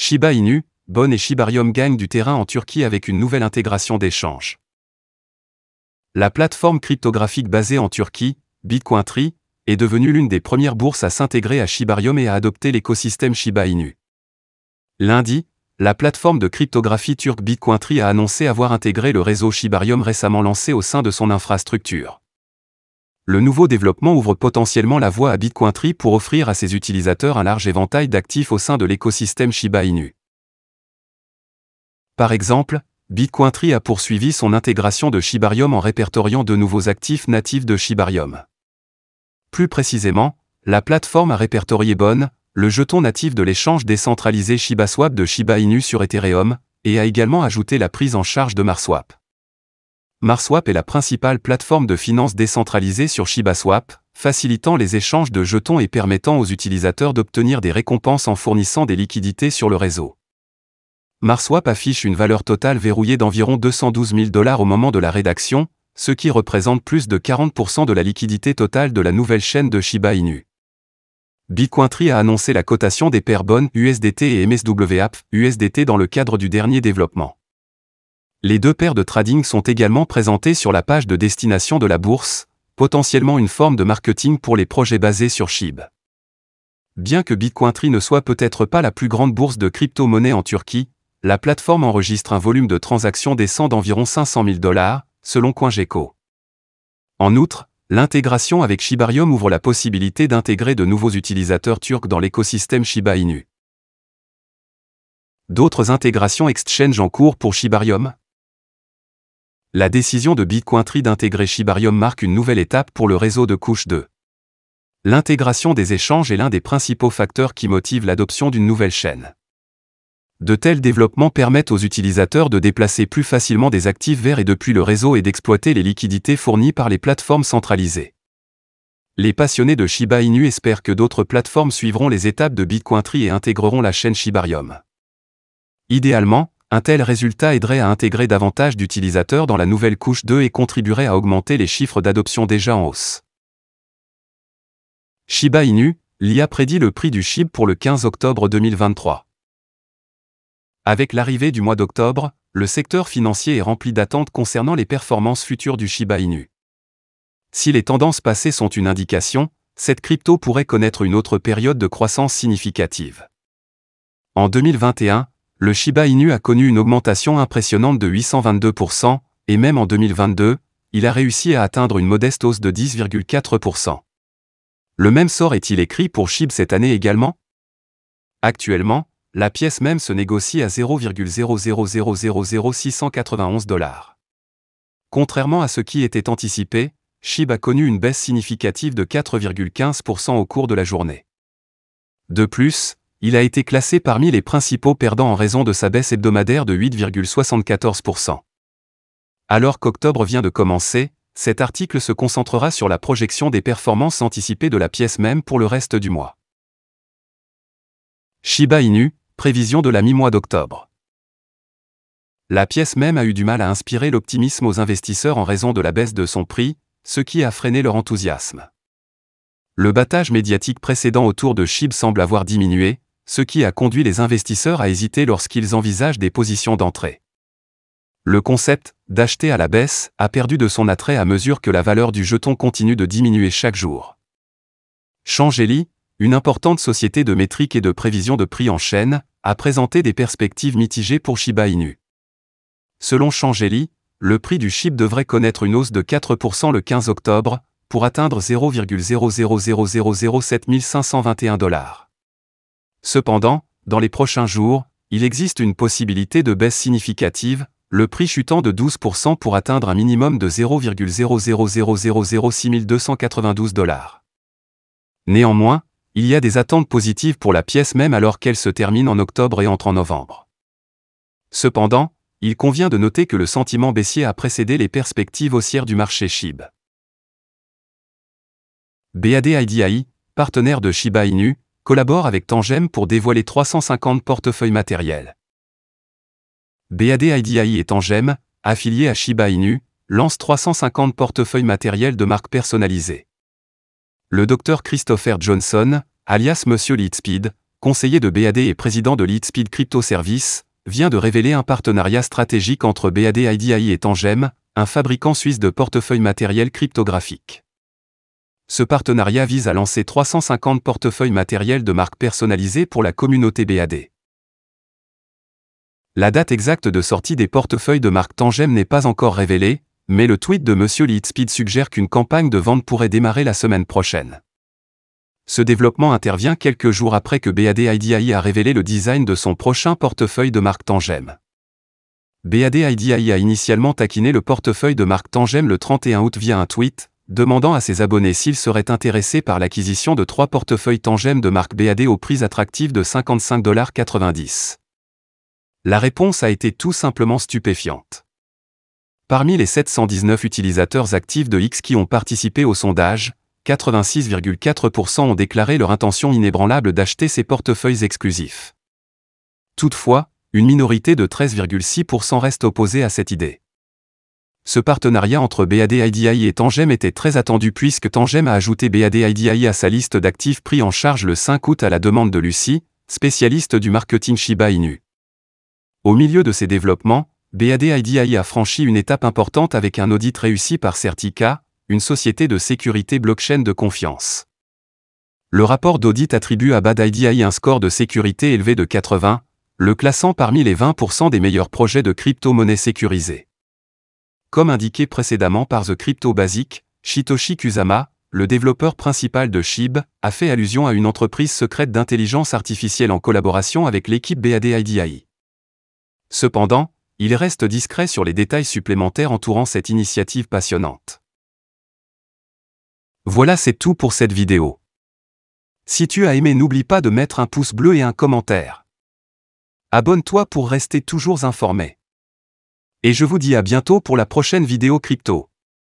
Shiba Inu, BON et Shibarium gagnent du terrain en Turquie avec une nouvelle intégration d'échange. La plateforme cryptographique basée en Turquie, Bitcointree, est devenue l'une des premières bourses à s'intégrer à Shibarium et à adopter l'écosystème Shiba Inu. Lundi, la plateforme de cryptographie turque Bitcointree a annoncé avoir intégré le réseau Shibarium récemment lancé au sein de son infrastructure. Le nouveau développement ouvre potentiellement la voie à Bitcointree pour offrir à ses utilisateurs un large éventail d'actifs au sein de l'écosystème Shiba Inu. Par exemple, Bitcointree a poursuivi son intégration de Shibarium en répertoriant de nouveaux actifs natifs de Shibarium. Plus précisément, la plateforme a répertorié BON, le jeton natif de l'échange décentralisé ShibaSwap de Shiba Inu sur Ethereum, et a également ajouté la prise en charge de Marswap. Marswap est la principale plateforme de finance décentralisée sur ShibaSwap, facilitant les échanges de jetons et permettant aux utilisateurs d'obtenir des récompenses en fournissant des liquidités sur le réseau. Marswap affiche une valeur totale verrouillée d'environ 212 000 $ au moment de la rédaction, ce qui représente plus de 40% de la liquidité totale de la nouvelle chaîne de Shiba Inu. Bitcointree a annoncé la cotation des paires BON USDT et MSWAP USDT dans le cadre du dernier développement. Les deux paires de trading sont également présentées sur la page de destination de la bourse, potentiellement une forme de marketing pour les projets basés sur SHIB. Bien que Bitcointree ne soit peut-être pas la plus grande bourse de crypto-monnaie en Turquie, la plateforme enregistre un volume de transactions décent d'environ 500 000 $, selon CoinGecko. En outre, l'intégration avec Shibarium ouvre la possibilité d'intégrer de nouveaux utilisateurs turcs dans l'écosystème Shiba Inu. D'autres intégrations exchange en cours pour Shibarium? La décision de Bitcointree d'intégrer Shibarium marque une nouvelle étape pour le réseau de couche 2. L'intégration des échanges est l'un des principaux facteurs qui motivent l'adoption d'une nouvelle chaîne. De tels développements permettent aux utilisateurs de déplacer plus facilement des actifs vers et depuis le réseau et d'exploiter les liquidités fournies par les plateformes centralisées. Les passionnés de Shiba Inu espèrent que d'autres plateformes suivront les étapes de Bitcointree et intégreront la chaîne Shibarium. Idéalement, un tel résultat aiderait à intégrer davantage d'utilisateurs dans la nouvelle couche 2 et contribuerait à augmenter les chiffres d'adoption déjà en hausse. Shiba Inu, l'IA prédit le prix du SHIB pour le 15 octobre 2023. Avec l'arrivée du mois d'octobre, le secteur financier est rempli d'attentes concernant les performances futures du Shiba Inu. Si les tendances passées sont une indication, cette crypto pourrait connaître une autre période de croissance significative. En 2021, le Shiba Inu a connu une augmentation impressionnante de 822%, et même en 2022, il a réussi à atteindre une modeste hausse de 10,4%. Le même sort est-il écrit pour SHIB cette année également? Actuellement, la pièce même se négocie à 0,0000691 $. Contrairement à ce qui était anticipé, SHIB a connu une baisse significative de 4,15% au cours de la journée. De plus, il a été classé parmi les principaux perdants en raison de sa baisse hebdomadaire de 8,74%. Alors qu'octobre vient de commencer, cet article se concentrera sur la projection des performances anticipées de la pièce même pour le reste du mois. Shiba Inu, prévision de la mi-mois d'octobre. La pièce même a eu du mal à inspirer l'optimisme aux investisseurs en raison de la baisse de son prix, ce qui a freiné leur enthousiasme. Le battage médiatique précédent autour de SHIB semble avoir diminué, ce qui a conduit les investisseurs à hésiter lorsqu'ils envisagent des positions d'entrée. Le concept d'acheter à la baisse a perdu de son attrait à mesure que la valeur du jeton continue de diminuer chaque jour. Changeli, une importante société de métrique et de prévision de prix en chaîne, a présenté des perspectives mitigées pour Shiba Inu. Selon Changeli, le prix du SHIB devrait connaître une hausse de 4% le 15 octobre, pour atteindre 0,00007 521 $. Cependant, dans les prochains jours, il existe une possibilité de baisse significative, le prix chutant de 12% pour atteindre un minimum de 0,00006 292 $. Néanmoins, il y a des attentes positives pour la pièce même alors qu'elle se termine en octobre et entre en novembre. Cependant, il convient de noter que le sentiment baissier a précédé les perspectives haussières du marché SHIB. BAD IDI, partenaire de Shiba Inu, collabore avec Tangem pour dévoiler 350 portefeuilles matériels. BAD IDI et Tangem, affiliés à Shiba Inu, lancent 350 portefeuilles matériels de marques personnalisées. Le Dr Christopher Johnson, alias Monsieur Leadspeed, conseiller de BAD et président de Lightspeed Crypto Services, vient de révéler un partenariat stratégique entre BAD IDAI et Tangem, un fabricant suisse de portefeuilles matériels cryptographiques. Ce partenariat vise à lancer 350 portefeuilles matériels de marques personnalisées pour la communauté BAD. La date exacte de sortie des portefeuilles de marque Tangem n'est pas encore révélée, mais le tweet de Monsieur Lightspeed suggère qu'une campagne de vente pourrait démarrer la semaine prochaine. Ce développement intervient quelques jours après que BAD IDAI a révélé le design de son prochain portefeuille de marque Tangem. BAD IDAI a initialement taquiné le portefeuille de marque Tangem le 31 août via un tweet, demandant à ses abonnés s'ils seraient intéressés par l'acquisition de 3 portefeuilles Tangem de marque BAD au prix attractif de 55,90 $. La réponse a été tout simplement stupéfiante. Parmi les 719 utilisateurs actifs de X qui ont participé au sondage, 86,4% ont déclaré leur intention inébranlable d'acheter ces portefeuilles exclusifs. Toutefois, une minorité de 13,6% reste opposée à cette idée. Ce partenariat entre BAD IDAI et Tangem était très attendu puisque Tangem a ajouté BAD IDAI à sa liste d'actifs pris en charge le 5 août à la demande de Lucie, spécialiste du marketing Shiba Inu. Au milieu de ces développements, BAD IDAI a franchi une étape importante avec un audit réussi par Certica, une société de sécurité blockchain de confiance. Le rapport d'audit attribue à BAD IDAI un score de sécurité élevé de 80, le classant parmi les 20% des meilleurs projets de crypto-monnaies sécurisées. Comme indiqué précédemment par The Crypto Basic, Shitoshi Kusama, le développeur principal de SHIB, a fait allusion à une entreprise secrète d'intelligence artificielle en collaboration avec l'équipe BAD IDAI. Cependant, il reste discret sur les détails supplémentaires entourant cette initiative passionnante. Voilà, c'est tout pour cette vidéo. Si tu as aimé, n'oublie pas de mettre un pouce bleu et un commentaire. Abonne-toi pour rester toujours informé. Et je vous dis à bientôt pour la prochaine vidéo crypto.